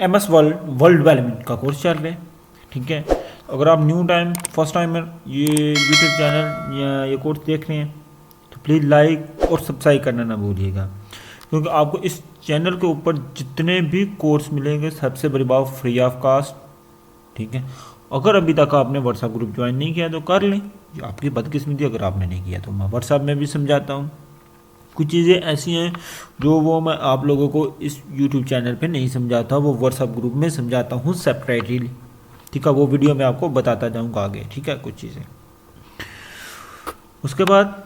MS world development का course चल रहा है, ठीक है। अगर आप न्यू टाइम फर्स्ट टाइमर ये यूट्यूब चैनल या ये कोर्स देख रहे हैं तो प्लीज़ लाइक और सब्सक्राइब करना ना भूलिएगा, क्योंकि आपको इस चैनल के ऊपर जितने भी कोर्स मिलेंगे सबसे बड़ी बात फ्री ऑफ कास्ट, ठीक है। अगर अभी तक आपने व्हाट्सएप ग्रुप ज्वाइन नहीं किया तो कर लें, ये आपकी बदकिस्मती। अगर आपने नहीं किया तो मैं व्हाट्सएप में भी समझाता हूँ। कुछ चीज़ें ऐसी हैं जो वो मैं आप लोगों को इस यूट्यूब चैनल पे नहीं समझाता, वो व्हाट्सएप ग्रुप में समझाता हूँ सेपरेटली, ठीक है। वो वीडियो मैं आपको बताता जाऊँगा आगे, ठीक है, कुछ चीज़ें। उसके बाद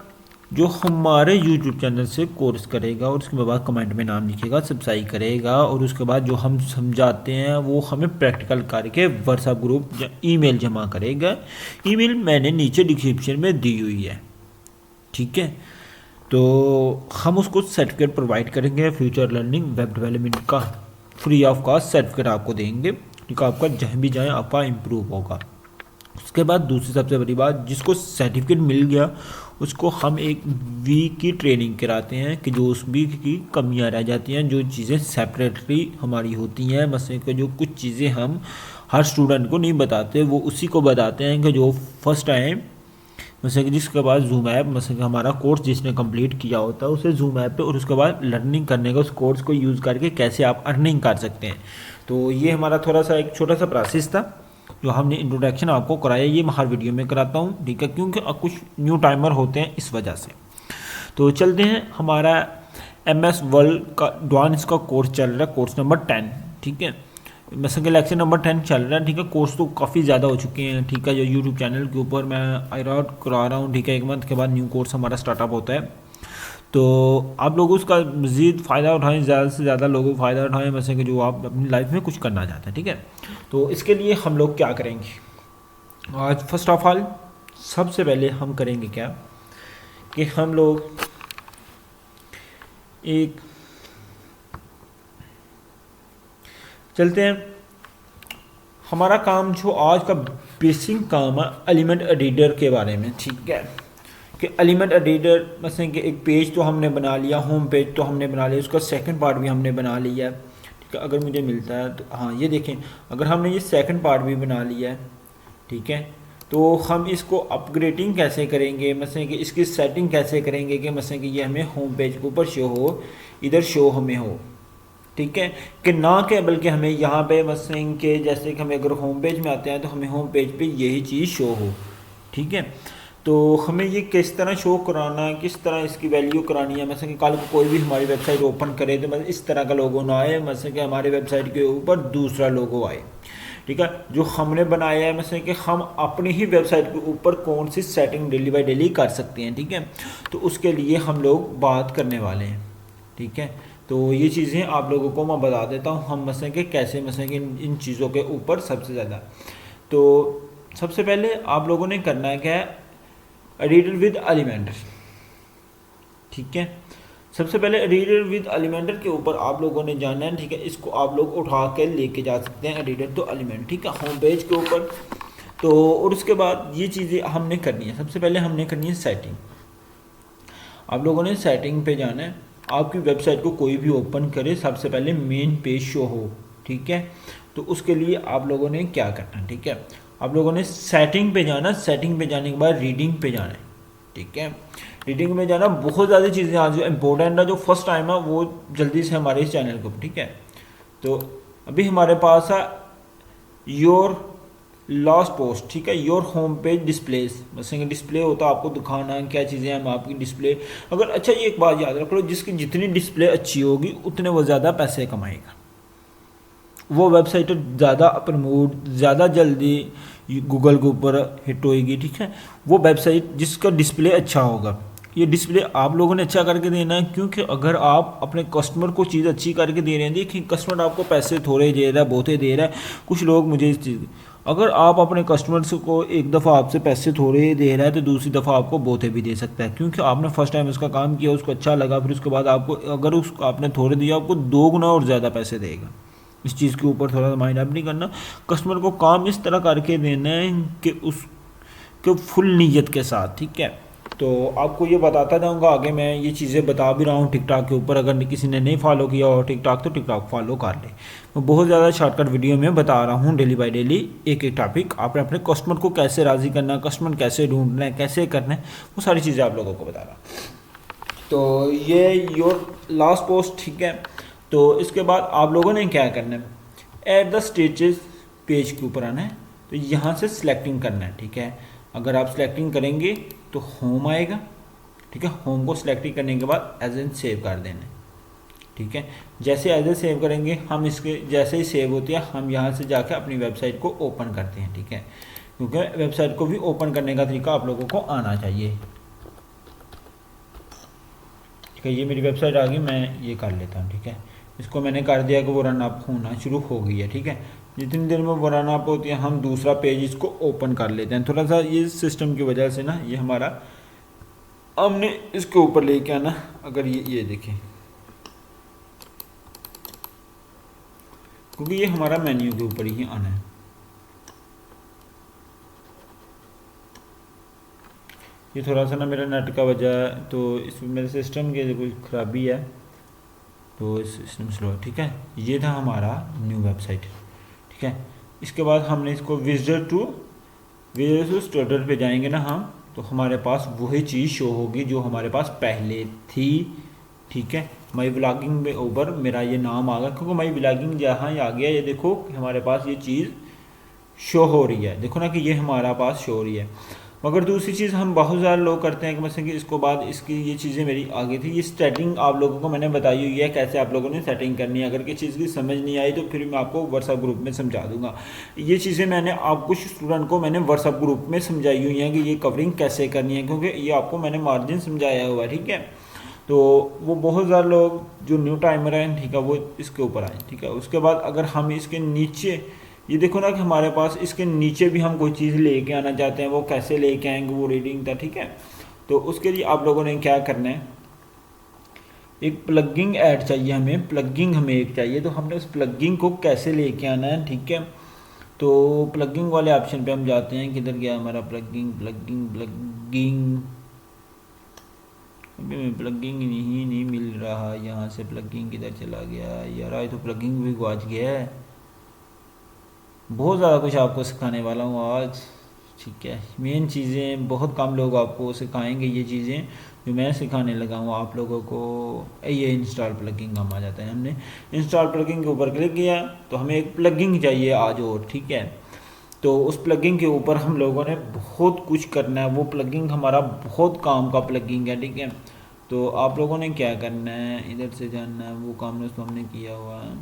जो हमारे यूट्यूब चैनल से कोर्स करेगा और उसके बाद कमेंट में नाम लिखेगा, सब्सक्राइब करेगा, और उसके बाद जो हम समझाते हैं वो हमें प्रैक्टिकल करके व्हाट्सएप ग्रुप ईमेल जमा करेगा। ईमेल मैंने नीचे डिस्क्रिप्शन में दी हुई है, ठीक है। तो हम उसको सर्टिफिकेट प्रोवाइड करेंगे, फ्यूचर लर्निंग वेब डेवलपमेंट का फ्री ऑफ कॉस्ट सर्टिफिकेट आपको देंगे, ठीक है। आपका जहाँ भी जाए आपका इम्प्रूव होगा। उसके बाद दूसरी सबसे बड़ी बात, जिसको सर्टिफिकेट मिल गया उसको हम एक वीक की ट्रेनिंग कराते हैं कि जो उस वीक की कमियां रह जाती हैं, जो चीज़ें सेपरेटली हमारी होती हैं, मसले कि जो कुछ चीज़ें हम हर स्टूडेंट को नहीं बताते वो उसी को बताते हैं कि जो फर्स्ट टाइम जैसे कि जिसके बाद जूम ऐप मतलब हमारा कोर्स जिसने कंप्लीट किया होता है उसे जूम ऐप पे और उसके बाद लर्निंग करने का उस कोर्स को यूज़ करके कैसे आप अर्निंग कर सकते हैं। तो ये हमारा थोड़ा सा एक छोटा सा प्रोसेस था जो हमने इंट्रोडक्शन आपको कराया, ये मैं हर वीडियो में कराता हूँ, ठीक है, क्योंकि कुछ न्यू टाइमर होते हैं इस वजह से। तो चलते हैं, हमारा MS वर्ल्ड का एडवांस का कोर्स चल रहा है, कोर्स नंबर 10, ठीक है। मतलब कि लेक्चर नंबर 10 चल रहा है, ठीक है। कोर्स तो काफ़ी ज़्यादा हो चुके हैं, ठीक है। जो यूट्यूब चैनल के ऊपर मैं आइरॉड करा रहा हूँ, ठीक है। 1 मंथ के बाद न्यू कोर्स हमारा स्टार्टअप होता है, तो आप लोग उसका मज़ीद फ़ायदा उठाएं, ज़्यादा से ज़्यादा लोगों फ़ायदा उठाएं, वैसे कि जो आप अपनी लाइफ में कुछ करना चाहते हैं, ठीक है। तो इसके लिए हम लोग क्या करेंगे आज, फर्स्ट ऑफ ऑल सबसे पहले हम करेंगे क्या कि हम लोग एक चलते हैं, हमारा काम जो आज का बेसिक काम है एलिमेंट एडिटर के बारे में, ठीक है। कि एलिमेंट एडिटर मतलब कि एक पेज तो हमने बना लिया, होम पेज तो हमने बना लिया, उसका सेकंड पार्ट भी हमने बना लिया है, ठीक है। अगर मुझे मिलता है तो हाँ ये देखें, अगर हमने ये सेकंड पार्ट भी बना लिया है, ठीक है, तो हम इसको अपग्रेडिंग कैसे करेंगे, मतलब कि इसकी सेटिंग कैसे करेंगे कि मतलब कि ये हमें होम पेज के ऊपर शो हो, इधर शो हमें हो, ठीक है, कि ना के बल्कि हमें यहाँ पे मसलन के जैसे कि हमें अगर होम पेज में आते हैं तो हमें होम पेज पे यही चीज़ शो हो, ठीक है। तो हमें ये किस तरह शो कराना है, किस तरह इसकी वैल्यू करानी है, मतलब कि कल को कोई भी हमारी वेबसाइट ओपन करे तो मतलब इस तरह का लोगो ना आए, मतलब कि हमारे वेबसाइट के ऊपर दूसरा लोगो आए, ठीक है। जो हमने बनाया है मतलब कि हम अपनी ही वेबसाइट के ऊपर कौन सी सेटिंग डेली बाई डेली कर सकते हैं, ठीक है। तो उसके लिए हम लोग बात करने वाले हैं, ठीक है। तो ये चीज़ें आप लोगों को मैं बता देता हूँ, हम मतलब कि कैसे मतलब कि इन चीज़ों के ऊपर सबसे ज़्यादा। तो सबसे पहले आप लोगों ने करना है क्या है, एडिटर विद एलिमेंटर, ठीक है। सबसे पहले एडिटर विद एलिमेंटर के ऊपर आप लोगों ने जाना है, ठीक है। इसको आप लोग उठा के लेके जा सकते हैं एडिटर तो एलिमेंट, ठीक है, होम पेज के ऊपर। तो और उसके बाद ये चीज़ें हमने करनी है, सबसे पहले हमने करनी है सेटिंग। आप लोगों ने सेटिंग पे जाना है, आपकी वेबसाइट को कोई भी ओपन करे सबसे पहले मेन पेज शो हो, ठीक है। तो उसके लिए आप लोगों ने क्या करना है, ठीक है, आप लोगों ने सेटिंग पे जाना, सेटिंग पे जाने के बाद रीडिंग पे जाना है, ठीक है। रीडिंग में जाना, बहुत ज़्यादा चीज़ें आज जो इंपॉर्टेंट है, जो फर्स्ट टाइम है वो जल्दी से हमारे इस चैनल को, ठीक है। तो अभी हमारे पास है योर लास्ट पोस्ट, ठीक है, योर होम पेज डिस्प्लेस, मतलब डिस्प्ले होता है आपको दिखाना क्या चीज़ें हम आपकी डिस्प्ले। अगर अच्छा ये एक बात याद रख लो, जिसकी जितनी डिस्प्ले अच्छी होगी उतने वो ज़्यादा पैसे कमाएगा, वो वेबसाइट ज़्यादा प्रमोट, ज़्यादा जल्दी गूगल के ऊपर हिट होएगी, ठीक है। वो वेबसाइट जिसका डिस्प्ले अच्छा होगा, ये डिस्प्ले आप लोगों ने अच्छा करके देना है, क्योंकि अगर आप अपने कस्टमर को चीज़ अच्छी करके दे रहे हैं, देखिए कस्टमर आपको पैसे थोड़े दे रहा है बहुते दे रहा है, कुछ लोग मुझे इस चीज़, अगर आप अपने कस्टमर्स को एक दफ़ा आपसे पैसे थोड़े दे रहा है तो दूसरी दफ़ा आपको बहुते भी दे सकता है, क्योंकि आपने फर्स्ट टाइम उसका काम किया, उसको अच्छा लगा, फिर उसके बाद आपको अगर उसको आपने थोड़े दिया आपको 2 गुना और ज़्यादा पैसे देगा। इस चीज़ के ऊपर थोड़ा माइंड अप नहीं करना, कस्टमर को काम इस तरह करके देना है कि उसके फुल नीयत के साथ, ठीक है। तो आपको ये बताता जाऊंगा आगे, मैं ये चीज़ें बता भी रहा हूँ टिकटॉक के ऊपर। अगर किसी ने नहीं फॉलो किया हो टिकटॉक तो टिकटॉक फॉलो कर ले। मैं बहुत ज़्यादा शॉर्टकट वीडियो में बता रहा हूँ डेली बाय डेली एक एक टॉपिक। आपने अपने कस्टमर को कैसे राज़ी करना है, कस्टमर कैसे ढूंढना है, कैसे करना है, वो सारी चीज़ें आप लोगों को बता रहा हूँ। तो ये योर लास्ट पोस्ट, ठीक है। तो इसके बाद आप लोगों ने क्या करना है, एट द स्टेजेस पेज के ऊपर आना है। तो यहाँ से सिलेक्टिंग करना है, ठीक है। अगर आप सिलेक्टिंग करेंगे तो होम आएगा, ठीक है। होम को सिलेक्टिंग करने के बाद एज एन सेव कर देना है, ठीक है। जैसे एज ए सेव करेंगे हम, इसके जैसे ही सेव होती है हम यहाँ से जाकर अपनी वेबसाइट को ओपन करते हैं, ठीक है। क्योंकि वेबसाइट को भी ओपन करने का तरीका आप लोगों को आना चाहिए, ठीक है। ये मेरी वेबसाइट आ गई, मैं ये कर लेता हूँ, ठीक है। इसको मैंने कर दिया कि वो रन अप होना शुरू हो गई है, ठीक है। जितनी देर में वो रन अप होती है हम दूसरा पेज इसको ओपन कर लेते हैं। थोड़ा सा ये सिस्टम की वजह से ना ये हमारा, हमने इसके ऊपर लेके आना। अगर ये देखें, क्योंकि ये हमारा मेन्यू के ऊपर ही आना है। ये थोड़ा सा ना मेरा नेट का वजह है, तो इसमें मेरे सिस्टम की कोई ख़राबी है, तो सिस्टम स्लो है, ठीक है। ये था हमारा न्यू वेबसाइट, ठीक है। इसके बाद हमने इसको विजिटर टू स्टार्टर पे जाएंगे ना हम, तो हमारे पास वही चीज़ शो होगी जो हमारे पास पहले थी, ठीक है। माई ब्लॉगिंग में ऊपर मेरा ये नाम आ गया, क्योंकि माई ब्लॉगिंग जहाँ आ गया, ये देखो हमारे पास ये चीज़ शो हो रही है, देखो ना कि ये हमारा पास शो हो रही है। मगर दूसरी चीज़ हम बहुत ज़्यादा लोग करते हैं कि मतलब कि इसको बाद इसकी ये चीज़ें मेरी आगे थी। ये सेटिंग आप लोगों को मैंने बताई हुई है कैसे आप लोगों ने सेटिंग करनी है। अगर किसी चीज़ की समझ नहीं आई तो फिर मैं आपको व्हाट्सअप ग्रुप में समझा दूंगा। ये चीज़ें मैंने आप कुछ स्टूडेंट को मैंने व्हाट्सअप ग्रुप में समझाई हुई हैं कि ये कवरिंग कैसे करनी है, क्योंकि ये आपको मैंने मार्जिन समझाया हुआ है, ठीक है। तो वो बहुत ज़्यादा लोग जो न्यू टाइमर हैं, ठीक है, वो इसके ऊपर आए, ठीक है। उसके बाद अगर हम इसके नीचे ये देखो ना कि हमारे पास इसके नीचे भी हम कोई चीज़ लेके आना चाहते हैं, वो कैसे लेके आएंगे, वो रीडिंग था, ठीक है। तो उसके लिए आप लोगों ने क्या करना है, एक प्लगिंग ऐड चाहिए हमें, प्लगिंग हमें एक चाहिए। तो हमने उस प्लगिंग को कैसे लेके आना है, ठीक है। तो प्लगिंग वाले ऑप्शन पे हम जाते हैं, किधर गया हमारा प्लगिंग, अभी प्लगिंग नहीं मिल रहा, यहाँ से प्लगिंग किधर चला गया यार, आज तो प्लगिंग भी गुआच गया है। बहुत ज़्यादा कुछ आपको सिखाने वाला हूँ आज, ठीक है। मेन चीज़ें बहुत कम लोग आपको सिखाएंगे, ये चीज़ें जो मैं सिखाने लगा हूँ आप लोगों को। ये इंस्टॉल प्लगिंग हम आ जाता है, हमने इंस्टॉल प्लगिंग के ऊपर क्लिक किया तो हमें एक प्लगिंग चाहिए आज और, ठीक है। तो उस प्लगिंग के ऊपर हम लोगों ने बहुत कुछ करना है। वो प्लगिंग हमारा बहुत काम का प्लगिंग है, ठीक है। तो आप लोगों ने क्या करना है, इधर से जानना है, वो काम उसको हमने किया हुआ है,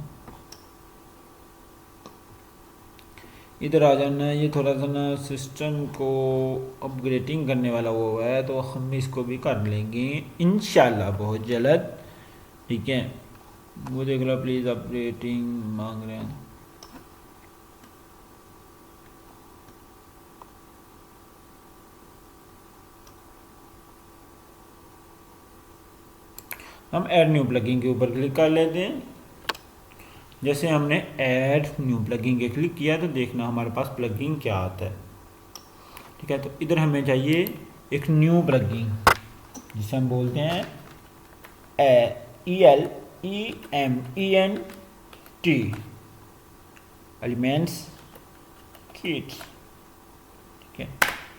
इधर आ जाना है। ये थोड़ा सा ना सिस्टम को अपग्रेडिंग करने वाला वो है, तो हम इसको भी कर लेंगे इंशाल्लाह बहुत जल्द, ठीक है। वो देख लो प्लीज़, अपग्रेडिंग मांग रहे हैं। हम ऐड न्यू प्लगिंग के ऊपर क्लिक कर लेते हैं। जैसे हमने ऐड न्यू प्लगिंग के क्लिक किया तो देखना हमारे पास प्लगिंग क्या आता है, ठीक है। तो इधर हमें चाहिए एक न्यू प्लगिंग जिसे हम बोलते हैं ELEMENT एलिमेंट्स किट, ठीक है।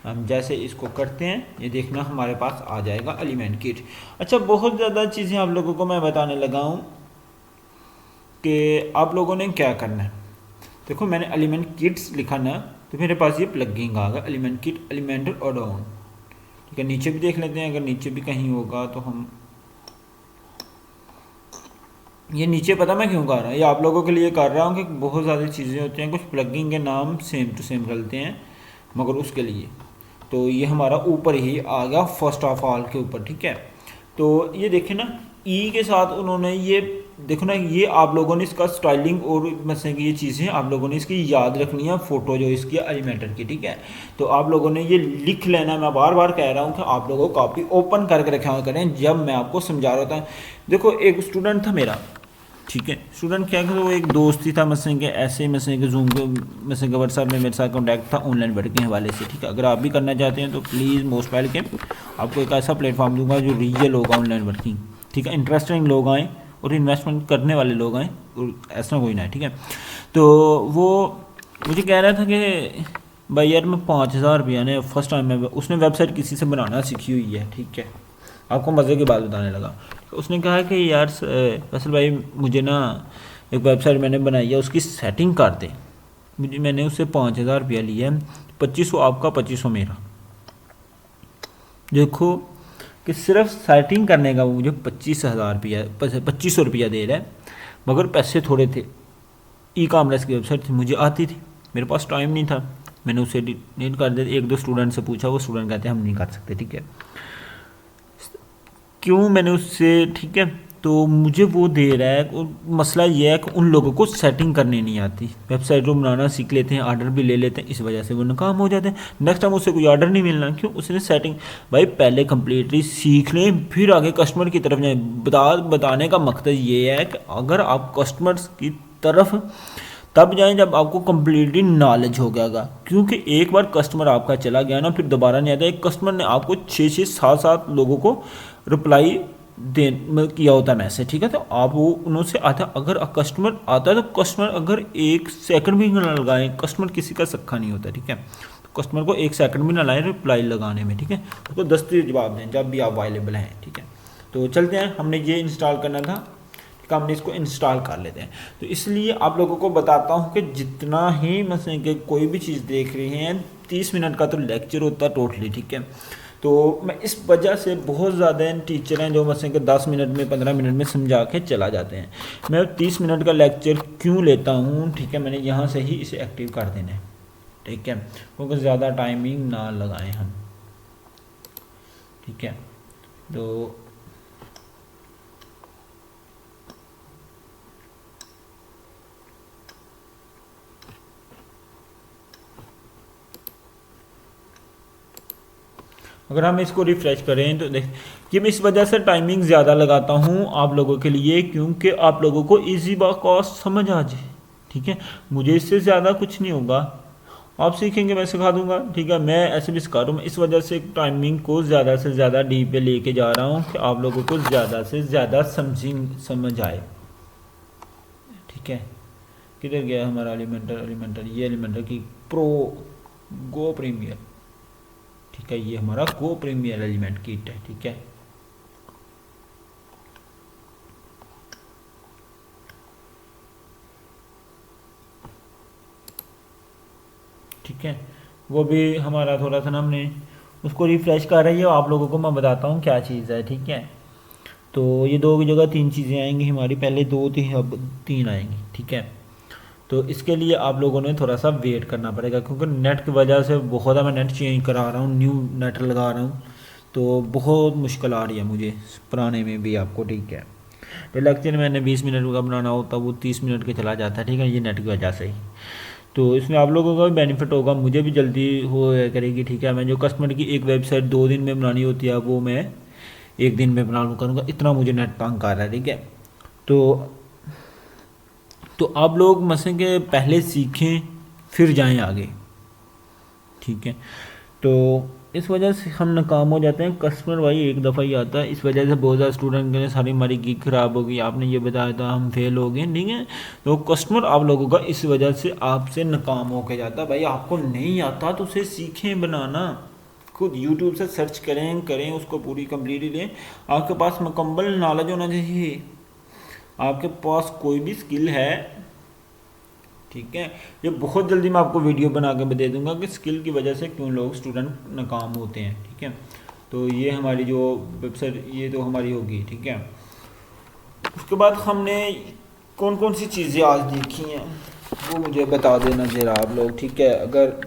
हम जैसे इसको करते हैं ये देखना हमारे पास आ जाएगा एलिमेंट किट। अच्छा, बहुत ज़्यादा चीज़ें आप लोगों को मैं बताने लगा हूँ कि आप लोगों ने क्या करना है। देखो मैंने एलिमेंट किट्स लिखा ना, तो मेरे पास ये प्लगिंग आ गया एलिमेंट किट एलिमेंटल एड-ऑन, ठीक है। नीचे भी देख लेते हैं, अगर नीचे भी कहीं होगा तो हम, ये नीचे पता मैं क्यों कर रहा हूँ, ये आप लोगों के लिए कर रहा हूँ कि बहुत ज़्यादा चीज़ें होती हैं, कुछ प्लगिंग के नाम सेम टू सेम चलते हैं, मगर उसके लिए तो ये हमारा ऊपर ही आ गया फर्स्ट ऑफ ऑल के ऊपर, ठीक है। तो ये देखें ना ई के साथ उन्होंने ये देखो ना, ये आप लोगों ने इसका स्टाइलिंग और मतलब कि ये चीज़ें आप लोगों ने इसकी याद रखनी है, फ़ोटो जो इसकी एलिमेंटर की, ठीक है। तो आप लोगों ने ये लिख लेना, मैं बार बार कह रहा हूँ कि आप लोगों कॉपी ओपन करके रखा करें जब मैं आपको समझा रहा था। देखो एक स्टूडेंट था मेरा, ठीक है। स्टूडेंट क्या करो, वो एक दोस्त ही था मसलन के ऐसे मसलन के जूम के मसलन के व्हाट्सएप में मेरे साथ कॉन्टैक्ट था ऑनलाइन वर्क के हवाले से, ठीक है। अगर आप भी करना चाहते हैं तो प्लीज़ मोस्ट वेलकम, आपको एक ऐसा प्लेटफॉर्म दूंगा जो रियल होगा ऑनलाइन वर्किंग, ठीक है। इंटरेस्टिंग लोग आएँ और इन्वेस्टमेंट करने वाले लोग आएँ, और ऐसा कोई ना है, ठीक है। तो वो मुझे कह रहा था कि भाई यार मैं 5,000 रुपया ने फर्स्ट टाइम में, उसने वेबसाइट किसी से बनाना सीखी हुई है, ठीक है। आपको मज़े की बात बताने लगा, उसने कहा कि यार फैसल भाई मुझे ना एक वेबसाइट मैंने बनाई है, उसकी सेटिंग कर दे मुझे। मैंने उससे 5,000 रुपया लिया है, 2500 आपका 2500 मेरा। देखो कि सिर्फ सेटिंग करने का वो मुझे 25,000 रुपया 2500 रुपया दे रहा है, मगर पैसे थोड़े थे। ई कॉमर्स की वेबसाइट थी, मुझे आती थी, मेरे पास टाइम नहीं था, मैंने उसे डिलीट कर दिया। एक दो स्टूडेंट से पूछा, वो स्टूडेंट कहते हैं हम नहीं कर सकते, ठीक है। क्यों मैंने उससे, ठीक है, तो मुझे वो दे रहा है। और मसला ये है कि उन लोगों को सेटिंग करनी नहीं आती, वेबसाइट को बनाना सीख लेते हैं, ऑर्डर भी ले लेते हैं, इस वजह से वो नाकाम हो जाते हैं। नेक्स्ट टाइम उससे कोई ऑर्डर नहीं मिलना, क्यों, उसने सेटिंग भाई पहले कम्प्लीटली सीख लें, फिर आगे कस्टमर की तरफ जाएँ। बताने का मकसद ये है कि अगर आप कस्टमर्स की तरफ तब जाएं जब आपको कम्प्लीटली नॉलेज हो गया, क्योंकि एक बार कस्टमर आपका चला गया ना, फिर दोबारा नहीं आता। एक कस्टमर ने आपको 6-6 7-7 लोगों को रिप्लाई दे किया होता है मैसेज, ठीक है। तो आप वो उनसे आता, अगर कस्टमर आता है तो कस्टमर अगर 1 सेकंड भी ना लगाएं, कस्टमर किसी का सख्खा नहीं होता, ठीक है। तो कस्टमर को 1 सेकंड भी ना लाएं रिप्लाई लगाने में, ठीक है। उसको दस्ती जवाब दें जब भी आप अवेलेबल हैं, ठीक है। तो चलते हैं, हमने ये इंस्टॉल करना था, हमने इसको इंस्टॉल कर लेते हैं। तो इसलिए आप लोगों को बताता हूँ कि जितना ही मतलब कि कोई भी चीज़ देख रहे हैं, 30 मिनट का तो लेक्चर होता है टोटली, ठीक है। तो मैं इस वजह से बहुत ज़्यादा टीचर हैं जो मतलब कि 10 मिनट में 15 मिनट में समझा के चला जाते हैं। मैं 30 मिनट का लेक्चर क्यों लेता हूँ, ठीक है, मैंने यहाँ से ही इसे एक्टिव कर देना है, ठीक है, क्योंकि ज़्यादा टाइमिंग ना लगाएं हम, ठीक है। तो अगर हम इसको रिफ़्रेश करें तो देख कि मैं इस वजह से टाइमिंग ज़्यादा लगाता हूँ आप लोगों के लिए, क्योंकि आप लोगों को इजी बा कॉस्ट समझ आ जाए, ठीक है। मुझे इससे ज़्यादा कुछ नहीं होगा, आप सीखेंगे मैं सिखा दूंगा, ठीक है। मैं ऐसे भी सिखा दूँ, इस वजह से टाइमिंग को ज़्यादा से ज़्यादा डीप पे लेके जा रहा हूँ कि आप लोगों को ज़्यादा से ज़्यादा समझ आए, ठीक है। किधर गया हमारा एलिमेंटर, ये एलिमेंटर की प्रो गो प्रीमियर, ठीक है। ये हमारा गो प्रीमियर एलिमेंट किट है, ठीक है। ठीक है, वो भी हमारा थोड़ा सा ना हमने उसको रिफ़्रेश कर रही है, आप लोगों को मैं बताता हूँ क्या चीज़ है, ठीक है। तो ये 2 की जगह 3 चीज़ें आएंगी हमारी, पहले 2 थी अब 3 आएंगी, ठीक है। तो इसके लिए आप लोगों ने थोड़ा सा वेट करना पड़ेगा, क्योंकि नेट की वजह से बहुत मैं नेट चेंज करा रहा हूँ, न्यू नेट लगा रहा हूँ, तो बहुत मुश्किल आ रही है मुझे पुराने में भी आपको, ठीक है। तो लेक्चर मैंने 20 मिनट का बनाना होता वो 30 मिनट के चला जाता है, ठीक है, ये नेट की वजह से ही। तो इसमें आप लोगों का भी बेनिफिट होगा, मुझे भी जल्दी हो करेगी, ठीक है। मैं जो कस्टमर की एक वेबसाइट 2 दिन में बनानी होती है वो मैं 1 दिन में बना करूँगा, इतना मुझे नेट तंग कर रहा है, ठीक है। तो आप लोग मसलन के पहले सीखें फिर जाएं आगे, ठीक है। तो इस वजह से हम नाकाम हो जाते हैं, कस्टमर भाई एक दफ़ा ही आता है, इस वजह से बहुत ज़्यादा स्टूडेंट के सारी हमारी गिग ख़राब हो गई, आपने ये बताया था हम फेल हो गए, ठीक है। तो कस्टमर आप लोगों का इस वजह से आपसे नाकाम होकर जाता है। भाई आपको नहीं आता तो उसे सीखें बनाना, खुद यूट्यूब से सर्च करें उसको पूरी कम्प्लीटली लें। आपके पास मुकम्मल नॉलेज होना चाहिए, आपके पास कोई भी स्किल है, ठीक है। ये बहुत जल्दी मैं आपको वीडियो बना के दे दूंगा कि स्किल की वजह से क्यों लोग स्टूडेंट नाकाम होते हैं, ठीक है। तो ये हमारी जो वेबसाइट ये तो हमारी होगी, ठीक है। उसके बाद हमने कौन कौन सी चीज़ें आज देखी हैं वो मुझे बता देना ज़रा आप लोग, ठीक है। अगर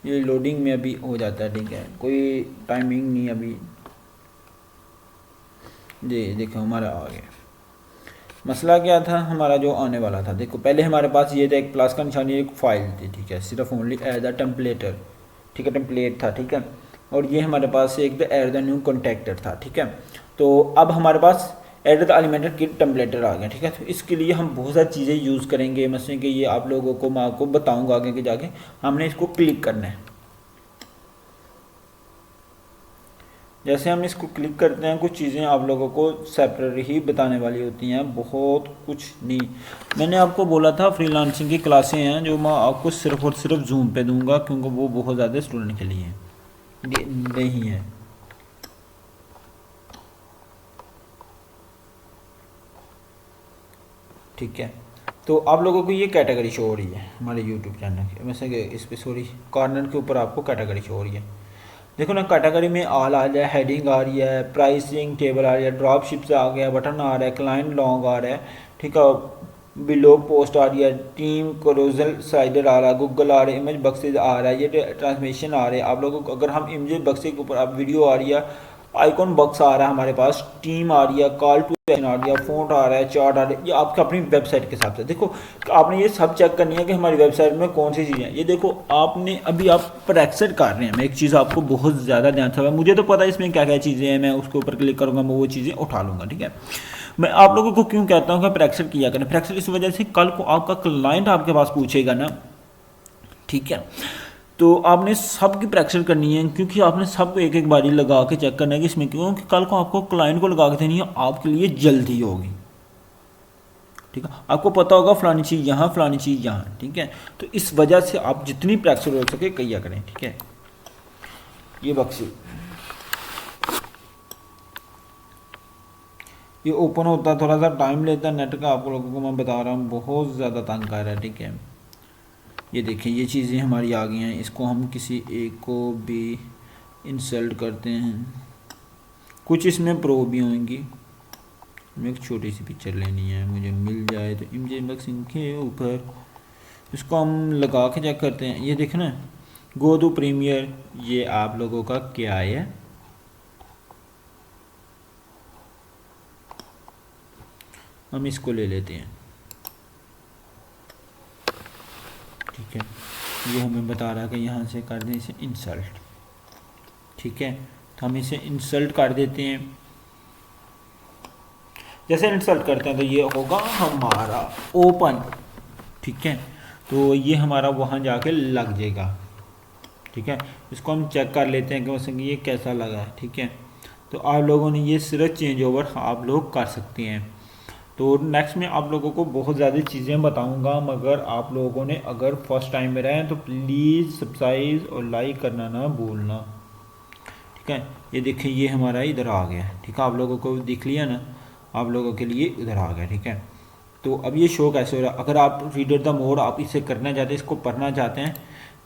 ये लोडिंग में अभी हो जाता है, ठीक है, कोई टाइमिंग नहीं अभी, जी देखो हमारा आ गया। मसला क्या था हमारा जो आने वाला था, देखो पहले हमारे पास ये था एक प्लस का निशान, एक फाइल थी, ठीक है, सिर्फ ओनली एज अ टेम्पलेटर, ठीक है, टेम्पलेट था, ठीक है। और ये हमारे पास एक एड द न्यू कॉन्टैक्टर था, ठीक है। तो अब हमारे पास एड द एलिमेंटेड किट टेम्पलेटर आ गया, ठीक है। तो इसके लिए हम बहुत सारी चीज़ें यूज़ करेंगे, मसलन कि ये आप लोगों को मैं आपको बताऊंगा आगे के जाके। हमने इसको क्लिक करना है। जैसे हम इसको क्लिक करते हैं, कुछ चीज़ें आप लोगों को सेपरेट ही बताने वाली होती हैं, बहुत कुछ नहीं। मैंने आपको बोला था फ्रीलांसिंग की क्लासें हैं जो मैं आपको सिर्फ और सिर्फ जूम पे दूंगा, क्योंकि वो बहुत ज़्यादा स्टूडेंट के लिए हैं, ये नहीं है। ठीक है, तो आप लोगों को ये कैटेगरी शो हो रही है हमारे यूट्यूब चैनल के, वैसे कि इस पर सॉरी कॉर्नर के ऊपर आपको कैटेगरी शो हो रही है। देखो ना, कैटेगरी में ऑल आ जाए, हेडिंग आ रही है, प्राइसिंग टेबल आ रही है, ड्रॉप शिप से आ गया, बटन आ रहा है, क्लाइंट लॉन्ग आ रहा है, ठीक है, बिलोग पोस्ट आ रही है, टीम क्रोजल साइडर आ रहा है, गूगल आ रहा है, इमेज बक्सेज आ रहा है, ये ट्रांसमिशन आ रहे हैं आप लोगों को। अगर हम इमेज बक्से के ऊपर आप वीडियो आ रही है, आइकॉन बॉक्स आ रहा है हमारे पास, टीम आ रही है, कॉल टू एक्शन आ रही है, फोन आ रहा है, चार्ट आ रहा है, ये आपका अपनी वेबसाइट के हिसाब से। देखो आपने ये सब चेक करनी है कि हमारी वेबसाइट में कौन सी चीज़ें हैं। ये देखो आपने अभी आप पर एक्सेट कर रहे हैं, मैं एक चीज़ आपको बहुत ज़्यादा ध्यान से, मुझे तो पता है इसमें क्या क्या चीज़ें हैं, मैं उसके ऊपर क्लिक करूँगा, मैं वो चीज़ें उठा लूँगा, ठीक है। मैं आप लोगों को क्यों कहता हूँ कि प्रेक्सेट किया करें, प्रेक्सेट इस वजह से कल को आपका क्लाइंट आपके पास पूछेगा ना, ठीक है, तो आपने सब की प्रैक्टिस करनी है, क्योंकि आपने सबको एक एक बारी लगा के चेक करना है कि इसमें क्यों, कि कल को आपको क्लाइंट को लगा के देनी है, आपके लिए जल्दी होगी, ठीक है। आपको पता होगा फलानी चीज़ यहाँ, फलानी चीज़ यहाँ, ठीक है। तो इस वजह से आप जितनी प्रैक्टिस हो सके किया करें, ठीक है। ये बक्सी ये ओपन होता है, थोड़ा सा टाइम लेता है नेट का, आप लोगों को मैं बता रहा हूँ, बहुत ज़्यादा तंग कर रहा है, ठीक है। ये देखें, ये चीज़ें हमारी आ गई हैं, इसको हम किसी एक को भी इंसल्ट करते हैं, कुछ इसमें प्रो भी होंगी। हमें एक छोटी सी पिक्चर लेनी है, मुझे मिल जाए तो इमेज बॉक्सिंग के ऊपर, इसको हम लगा के चेक करते हैं। ये देखना, गो टू प्रीमियर, ये आप लोगों का क्या है, हम इसको ले लेते हैं, ठीक है। ये हमें बता रहा है कि यहाँ से कर दें इसे इंसल्ट, ठीक है। तो हम इसे इंसल्ट कर देते हैं। जैसे इंसल्ट करते हैं तो ये होगा हमारा ओपन, ठीक है। तो ये हमारा वहाँ जाके लग जाएगा, ठीक है। इसको हम चेक कर लेते हैं कि वैसे ये कैसा लगा है, ठीक है। तो आप लोगों ने ये सिर्फ चेंज ओवर आप लोग कर सकते हैं। तो नेक्स्ट में आप लोगों को बहुत ज़्यादा चीज़ें बताऊंगा, मगर आप लोगों ने अगर फर्स्ट टाइम में रहें तो प्लीज़ सब्सक्राइब और लाइक करना ना भूलना, ठीक है। ये देखिए, ये हमारा इधर आ गया, ठीक है। आप लोगों को दिख लिया ना, आप लोगों के लिए इधर आ गया, ठीक है। तो अब ये शो कैसे हो रहा है, अगर आप रीडर द मोड आप इसे करना चाहते हैं, इसको पढ़ना चाहते हैं,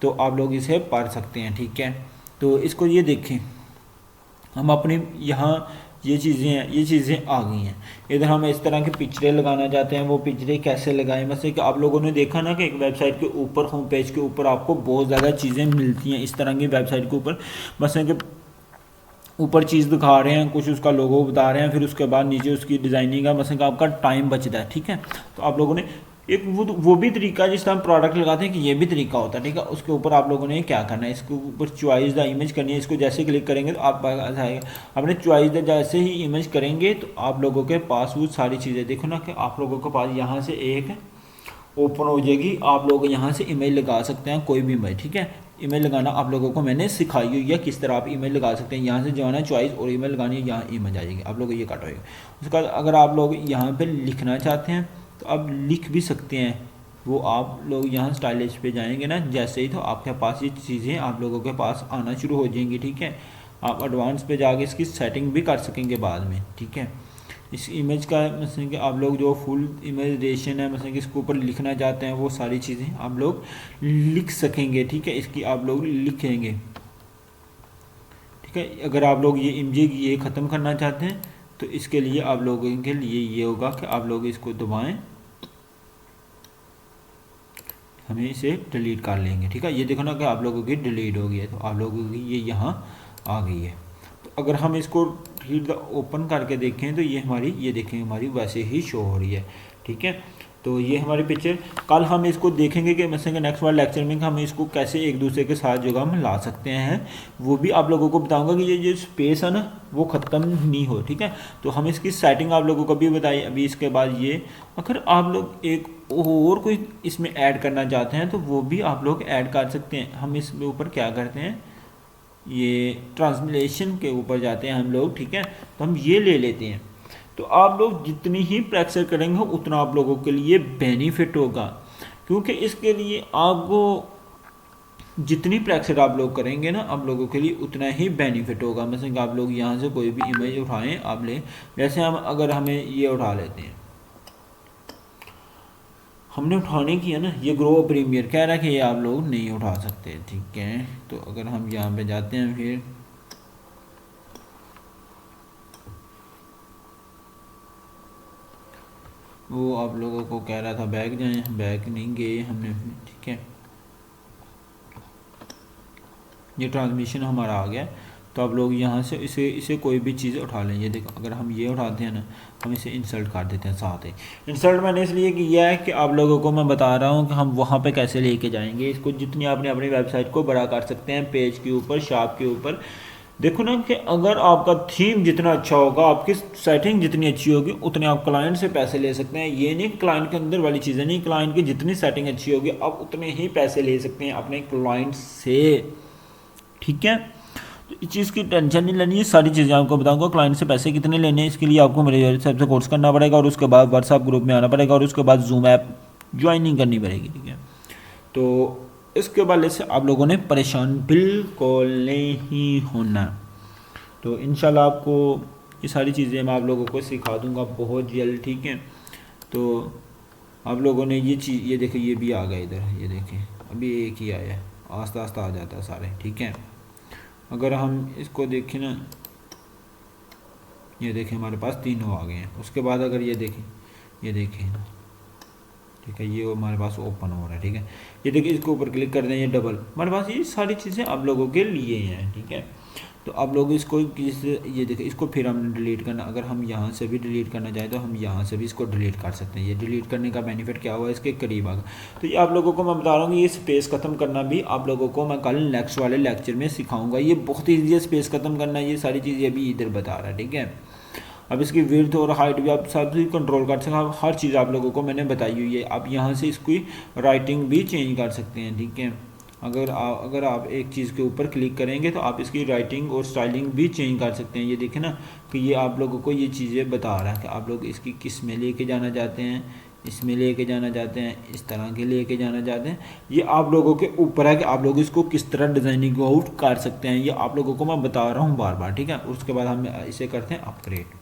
तो आप लोग इसे पढ़ सकते हैं, ठीक है। तो इसको ये देखें, हम अपने यहाँ ये चीज़ें हैं, ये चीज़ें आ गई हैं। इधर हम इस तरह की पिक्चरें लगाना चाहते हैं, वो पिक्चरें कैसे लगाएं, मतलब कि आप लोगों ने देखा ना कि एक वेबसाइट के ऊपर, होम पेज के ऊपर आपको बहुत ज़्यादा चीज़ें मिलती हैं इस तरह की वेबसाइट के ऊपर, मतलब कि ऊपर चीज़ दिखा रहे हैं, कुछ उसका लोगो बता रहे हैं, फिर उसके बाद नीचे उसकी डिज़ाइनिंग का, मतलब कि आपका टाइम बचता है, ठीक है। तो आप लोगों ने एक वो भी तरीका जिस तरह हम प्रोडक्ट लगाते हैं कि ये भी तरीका होता है, ठीक है। उसके ऊपर आप लोगों ने क्या करना है, इसके ऊपर चॉइस द इमेज करनी है, इसको जैसे क्लिक करेंगे तो आप पास आएगा, आपने चॉइस द जैसे ही इमेज करेंगे तो आप लोगों के पास वो सारी चीज़ें, देखो ना कि आप लोगों के पास यहाँ से एक ओपन हो जाएगी, आप लोग यहाँ से इमेज लगा सकते हैं, कोई भी इमेज, ठीक है। इमेज लगाना आप लोगों को मैंने सिखाई हुई है किस तरह आप इमेज लगा सकते हैं। यहाँ से जो है ना चॉइस और इमेज लगानी है, यहाँ इमेज आ जाएगी, आप लोग ये कट होएगा। उसके बाद अगर आप लोग यहाँ पे लिखना चाहते हैं तो आप लिख भी सकते हैं, वो आप लोग यहाँ स्टाइलिश पे जाएंगे ना जैसे ही, तो आपके पास ये चीज़ें आप लोगों के पास आना शुरू हो जाएंगी, ठीक है। आप एडवांस पे जाके इसकी सेटिंग भी कर सकेंगे बाद में, ठीक है। इस इमेज का मतलब कि आप लोग जो फुल इमेजेशन है, मतलब कि इसके ऊपर लिखना चाहते हैं, वो सारी चीज़ें आप लोग लिख सकेंगे, ठीक है। इसकी आप लोग लिखेंगे, ठीक है। अगर आप लोग ये इमेज ये ख़त्म करना चाहते हैं तो इसके लिए आप लोगों के लिए ये होगा कि आप लोग इसको दबाएं, हमें इसे डिलीट कर लेंगे, ठीक है। ये देखो ना कि आप लोगों की डिलीट हो गई है, तो आप लोगों की ये यहाँ आ गई है। तो अगर हम इसको रीड द ओपन करके देखें तो ये हमारी, ये देखें हमारी वैसे ही शो हो रही है, ठीक है। तो ये हमारी पिक्चर, कल हम इसको देखेंगे कि मतलब नेक्स्ट वाले लेक्चर में हम इसको कैसे एक दूसरे के साथ जो हम ला सकते हैं, वो भी आप लोगों को बताऊंगा कि ये जो स्पेस है ना वो ख़त्म नहीं हो, ठीक है। तो हम इसकी सेटिंग आप लोगों को भी बताई अभी। इसके बाद ये अगर आप लोग एक और कोई इसमें ऐड करना चाहते हैं तो वो भी आप लोग ऐड कर सकते हैं। हम इसके ऊपर क्या करते हैं, ये ट्रांसलेशन के ऊपर जाते हैं हम लोग, ठीक है। तो हम ये ले लेते हैं। तो आप लोग जितनी ही प्रैक्टिस करेंगे उतना आप लोगों के लिए बेनिफिट होगा, क्योंकि इसके लिए आपको जितनी प्रैक्टिस आप लोग करेंगे ना आप लोगों के लिए उतना ही बेनिफिट होगा। मतलब आप लोग यहाँ से कोई भी इमेज उठाएं आप ले, जैसे हम अगर हमें ये उठा लेते हैं, हमने उठाने की है ना, ये ग्रो प्रीमियर कह रहा है कि ये आप लोग नहीं उठा सकते, ठीक है। तो अगर हम यहाँ पे जाते हैं, फिर वो आप लोगों को कह रहा था बैक जाएं, बैक नहीं गए हमने, ठीक है। ये ट्रांसमिशन हमारा आ गया। तो आप लोग यहाँ से इसे कोई भी चीज़ उठा लें। ये देखो अगर हम ये उठाते हैं ना, हम इसे इंसर्ट कर देते हैं साथ ही। इंसर्ट मैंने इसलिए किया है कि आप लोगों को मैं बता रहा हूँ कि हम वहाँ पे कैसे लेके जाएंगे इसको। जितनी आपने अपनी वेबसाइट को बड़ा कर सकते हैं, पेज के ऊपर, शॉप के ऊपर। देखो ना कि अगर आपका थीम जितना अच्छा होगा, आपकी सेटिंग जितनी अच्छी होगी, उतने आप क्लाइंट से पैसे ले सकते हैं। ये नहीं क्लाइंट के अंदर वाली चीज़ें नहीं, क्लाइंट की जितनी सेटिंग अच्छी होगी आप उतने ही पैसे ले सकते हैं अपने क्लाइंट से, ठीक है। तो इस चीज़ की टेंशन नहीं लेनी है, सारी चीज़ें आपको बताऊंगा। क्लाइंट से पैसे कितने लेने हैं इसके लिए आपको मेरे वेबसाइट से कोर्स करना पड़ेगा, और उसके बाद व्हाट्सएप ग्रुप में आना पड़ेगा, और उसके बाद जूम ऐप ज्वाइनिंग करनी पड़ेगी, ठीक है। तो इसके वाले से आप लोगों ने परेशान बिल्कुल नहीं होना। तो इंशाल्लाह आपको ये सारी चीज़ें मैं आप लोगों को सिखा दूंगा बहुत जल्द, ठीक है। तो आप लोगों ने ये चीज़, ये देखें ये भी आ गया इधर, ये देखें अभी एक ही आया है, आस्ता आस्ता आ जाता है सारे, ठीक है। अगर हम इसको देखें ना, ये देखें हमारे पास तीनों आ गए हैं। उसके बाद अगर ये देखें ना, ठीक है, ये हमारे पास ओपन हो रहा है, ठीक है। ये देखिए इसके ऊपर क्लिक कर दें, ये डबल, हमारे पास ये सारी चीज़ें आप लोगों के लिए हैं, ठीक है। तो आप लोग इसको ये देखिए, इसको फिर हमने डिलीट करना, अगर हम यहाँ से भी डिलीट करना चाहें तो हम यहाँ से भी इसको डिलीट कर सकते हैं। ये डिलीट करने का बेनिफिट क्या हुआ, इसके करीब आ गया। तो ये आप लोगों को मैं बता रहा हूँ, ये स्पेस ख़त्म करना भी आप लोगों को मैं कल नेक्स्ट वाले लेक्चर में सिखाऊंगा। ये बहुत ईजी है स्पेस ख़त्म करना, ये सारी चीज़ें अभी इधर बता रहा है, ठीक है। अब इसकी विड्थ और हाइट भी आप सब भी कंट्रोल कर सकते हैं, हर चीज़ आप लोगों को मैंने बताई हुई है। आप यहाँ से इसकी राइटिंग भी चेंज कर सकते हैं, ठीक है। अगर आप एक चीज़ के ऊपर क्लिक करेंगे तो आप इसकी राइटिंग और स्टाइलिंग भी चेंज कर सकते हैं। ये देखें ना कि ये आप लोगों को ये चीज़ें बता रहा है कि आप लोग इसकी किस में लेके जाना चाहते हैं, इसमें लेके जाना चाहते हैं, इस तरह के लेके जाना चाहते हैं। ये आप लोगों के ऊपर है कि आप लोग इसको किस तरह डिज़ाइनिंग आउट कर सकते हैं। ये आप लोगों को मैं बता रहा हूँ बार बार, ठीक है। उसके बाद हम इसे करते हैं अपग्रेड,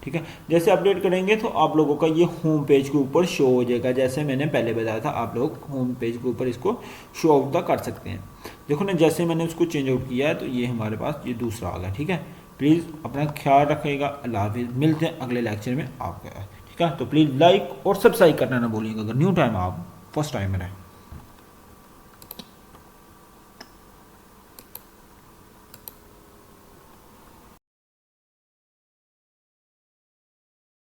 ठीक है। जैसे अपडेट करेंगे तो आप लोगों का ये होम पेज के ऊपर शो हो जाएगा, जैसे मैंने पहले बताया था। आप लोग होम पेज के ऊपर इसको शो आउट कर सकते हैं। देखो ना, जैसे मैंने उसको चेंज आउट किया है तो ये हमारे पास ये दूसरा आ गया, ठीक है। प्लीज़ अपना ख्याल रखिएगा। अल्लाह हाफिज़, मिलते हैं अगले लेक्चर में आपका, ठीक है। तो प्लीज़ लाइक और सब्सक्राइब करना ना भूलिएगा अगर न्यू टाइम आप फर्स्ट टाइम में रहें।